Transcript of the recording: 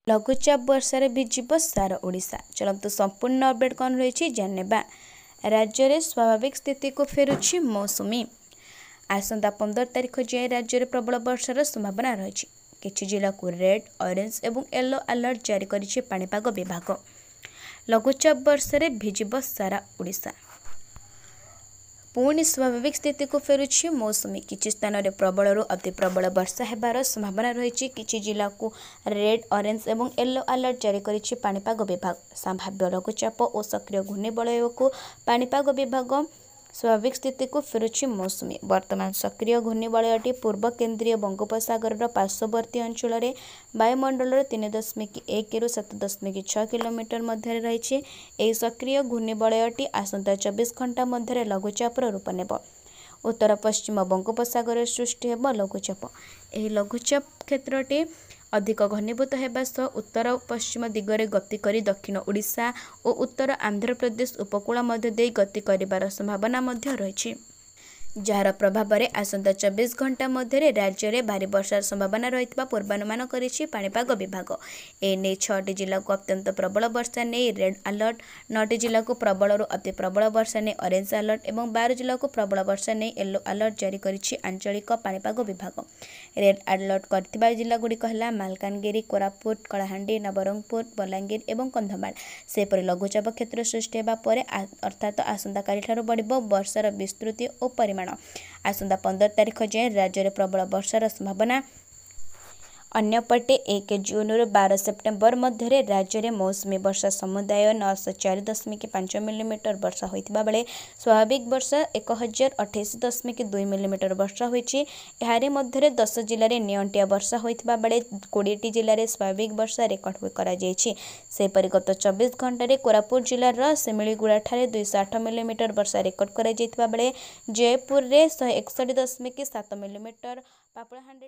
लघुचाप वर्षार भिजिब सारा ओडिशा। चलतु संपूर्ण अपडेट कौन रही जानेबा। राज्य में स्वाभाविक स्थिति को फेरुछि मौसुमी। आसंता 15 तारिख जाए राज्य में प्रबल वर्षार संभावना रही। किछि जिला को रेड, ऑरेंज एवं येलो अलर्ट जारी करिछि पाणीपाग विभाग। लघुचाप वर्षार भिजिब सारा ओडिशा। पुणी स्वाभाविक स्थिति को फेरुछि मौसुमी। किछि स्थान में प्रबल अति प्रबल वर्षा हेबार संभावना रही। किछि जिला को रेड, ऑरेंज एवं येलो अलर्ट जारी करिछि पाणीपाग विभाग। संभाव्य लघुचाप और सक्रिय घूर्णिबलय को पाणीपाग विभाग स्वाभाविक स्थिति को फेरुछि मौसुमी। वर्तमान सक्रिय घूर्णिबलयटी पूर्व केन्द्रीय बंगोपसागर पार्श्ववर्ती अंचल में वायुमंडल 3.1 रु 7.6 किलोमीटर मध्य रही। यह सक्रिय घूर्णिबलयटी आसंता 24 घंटा मध्य लघुचापर रूप नेब। उत्तर पश्चिम बंगोपसागर सृष्टि होब लघुचाप। यह लघुचाप क्षेत्रटी अधिक घनीभूत होगा सह उत्तर पश्चिम दिगरे गति करी दक्षिण ओडिशा और उत्तर आंध्र प्रदेश उपकूल मध्य दे गति करिबार संभावना मध्य रही। जार प्रभाव में आसंता 24 घंटा मध्य राज्य में भारी वर्षार संभावना रही पूर्वानुमान करिछि पाणीपाग विभाग। एने 6टी जिला को अत्यंत प्रबल वर्षा नहीं रेड अलर्ट, 9टी जिला को प्रबल अति प्रबल वर्षा नहीं ऑरेंज अलर्ट एवं 12 जिला को प्रबल वर्षा नहीं येलो अलर्ट जारी करिछि आंचलिक पाणीपाग विभाग। रेड अलर्ट करथिबा जिला गुड़िक है मालकानगिरी, कोरापुट, कलाहांडी, नवरंगपुर, बलांगीर एवं कंधमाल। सेपरि लघुचाप क्षेत्र सृष्टि होगा पर अर्थात आसंता काली ठारू बढ़िबो वर्षार विस्तृति और परिमाण। आसंता 15 तारिख जाए राज्य में प्रबल वर्षार संभावना। अन्यपटे 1 जून रु 12 सेप्टेम्बर मध्य राज्य में मौसुमी वर्षा समुदाय 904.5 मिलीमीटर वर्षा होता बेले स्वाभाविक वर्षा 1028.2 मिलीमीटर वर्षा होती। यारे मध्य 10 जिले में नियंटिया वर्षा होता बेले 20टी जिले में स्वाभाविक वर्षा रेकर्ड करपरि गत 24 घंटे कोरापुट जिलार सेमिलीगुड़ा 208 मिलीमीटर वर्षा रेकर्ड कर जयपुर में 161.7 मिलीमीटर, पापड़ाहांडी